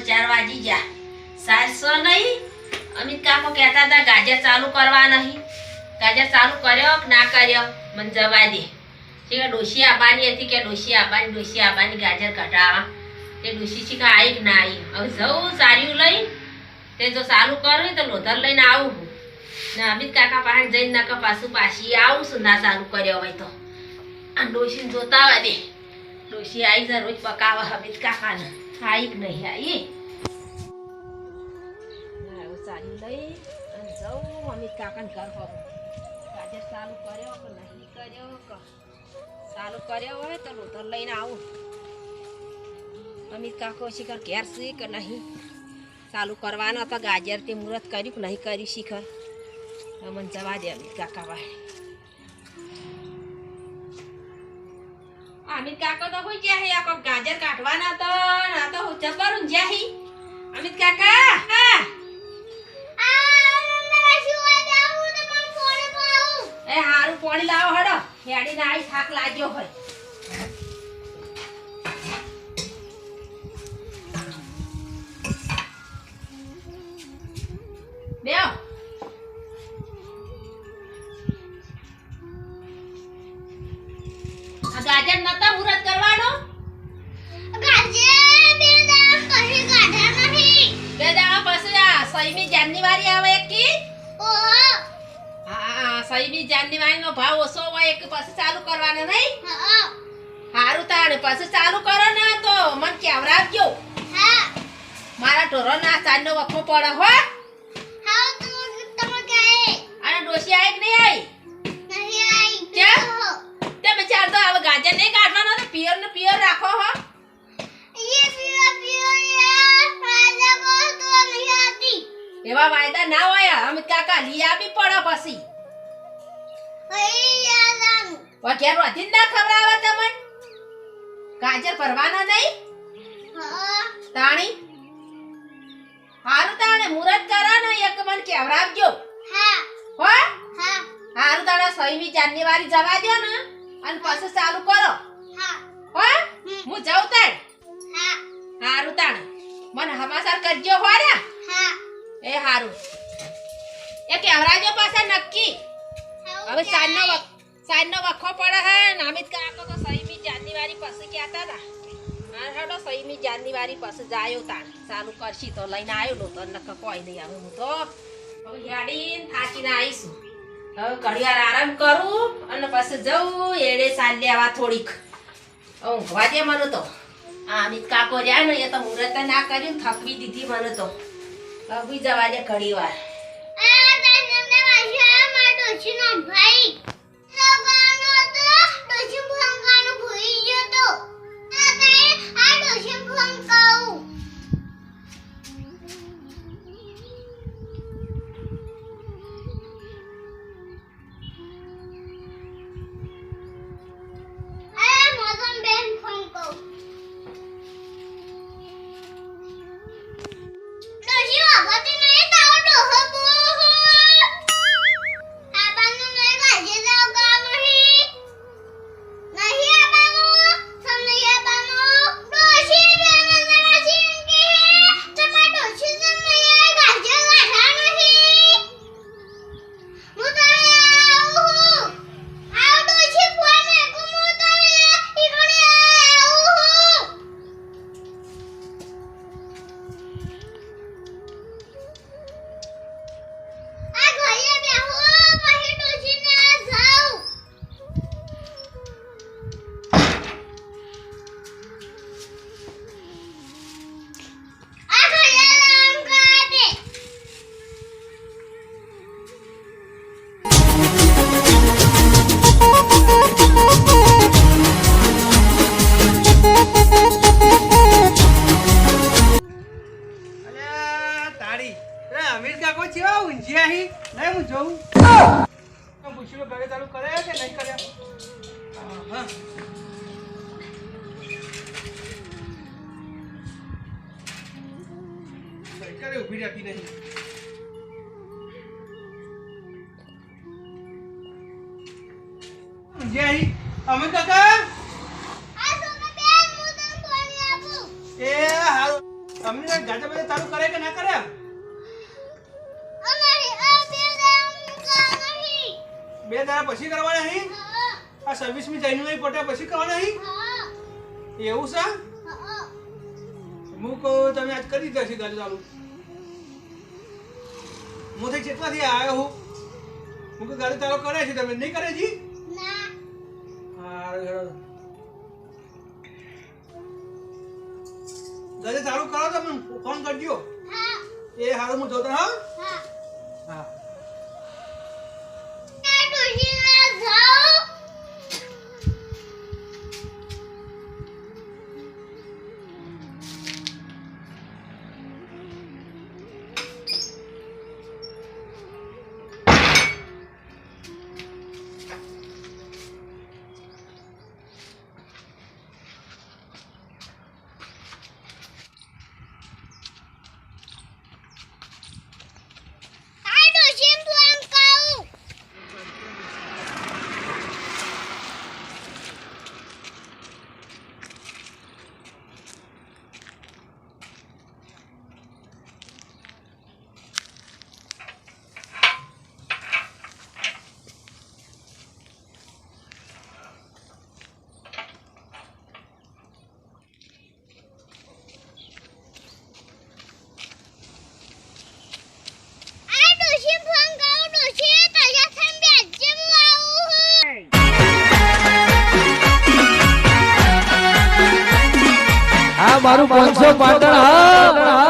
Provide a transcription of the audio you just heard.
4 વાગી ગયા. સારસો નહીં. અમિત કાકો કહેતા હતા ગાજર ચાલુ કરવા નહીં. ગાજર ચાલુ કર્યો કે ના કર્યો મને જવા દે. કે ડોશી આબાની હતી કે ડોશી આબાની ગાજર કઢાવા. તે ડોશી છે કે આવી કે ના આવી. હવે જવું સાર્યું લઈ તે જો ચાલુ કરું તો લોધર લઈને આવું હું. ને અમિત કાકા પાસે જઈને નકર પાછું પાછી આવું છું ના ચાલુ કર્યો હોય તો. આ ડોશીને જોતા હોય દે. ડોશી આવી જાય રોજ પકાવા અમિત કાકાને. આવી કે નહીં આવી. સારી લઈ અને જવું અમિત કાકાને ઘર હોવું. ગાજર ચાલુ કર્યો કે નહીં કર્યો કે ચાલુ કર્યો હોય તો લોધર લઈને આવું. અમિત કાકો શિખર ઘેર છે કે નહીં ચાલુ કરવાનો તો ગાજર તે મુહૂર્ત કર્યું કે નહીં કર્યું શિખર. મને જવા દે અમિત કાકા ભાઈ. અમિત કાકો તો હોય જ્યાં આ કોઈ ગાજર કાઢવાના તો ના તો જબર જ્યાં અમિત કાકા. એ હારું પાણી લાવો હડો. હેડીને આવી થાક લાગ્યો હોય. બેઓ આ ગાજર નતા મુહૂર્ત કરવાનો. બે દાડા પછી આ 6મી જાન્યુઆરી આવે કી. હા 6મી જાન્યુઆરી નો ભાવ ઓછો હોય એક પછી ચાલુ કરવાનો નહીં. હારું તાણે પછી ચાલુ કરો ને તો મને કેવરાવજો. મારા ઢોરો ના ચાંદનો વખો પડે હો. અને ડોશી આવી કે નહીં આવી. તમે ચાલ તો હવે ગાજર નહીં કાઢવાનો તો પિયર ને પિયર રાખો હો. એવા વાયદા ના હોય અમિત કાકા લઈ આવી પડે પછી. ઘેર વધી ના ખવડાવે તમે. ગાજર ભરવાના નહીં તાણી. હારું તાણે મુહૂર્ત કરો ને એક મને કેવરાવજો. હો હારું તાણે 6મી જાન્યુઆરી જવા દો ને અને પછી ચાલુ કરો. હો હું જાઉં તાણ. હારું તાણે મને સમાચાર કરજો હો ને. એ હારું એ કેવરાજો પાછા નક્કી. હવે સાંજનો વખો પડે હે ને અમિત કાકો તો 6મી જાન્યુઆરી પછી કહેતા હતા. હા હેડો 6મી જાન્યુઆરી પછી જાયો તાણ ચાલુ કરશી તો લઈને આવ્યો લો તો નક કોઈ નહીં. હવે હું તો હવે હેડીને થાકીને આવીશું. હવે ઘડીવાર આરામ કરું અને પછી જવું એડે સાલ લેવા થોડીક. ઊંઘવા દે મને તો. આ અમિત કાકો રહ્યા ને એ તો મુહૂર્ત ના કર્યું થકવી દીધી મને તો. હવે જવા દે ઘડીવાર. ઉભી રહેતી નહીં. જય અમિત કાકા. આ સોના બેન હું તને પાણી આપું. એ હારું તમને ગાજા બધા ચાલુ કરે કે ના કરે? બે દાડા પછી કરવાના નહીં? આ 26મી જાન્યુઆરી પટ્યા પછી કરવાના નહીં? એવું છે? હું કહું તમે આજ કરી દીધા છે ગાડી ચાલુ. હું થઈ કેટલાથી આવ્યો હું કહું ગાડી ચાલુ કરે છે તમે નહીં કરે જી? ગાડી ચાલુ કરો તમે ફોન કરજો. એ હારું હું જોતો. હા હા મારું 500 પાટણ. હા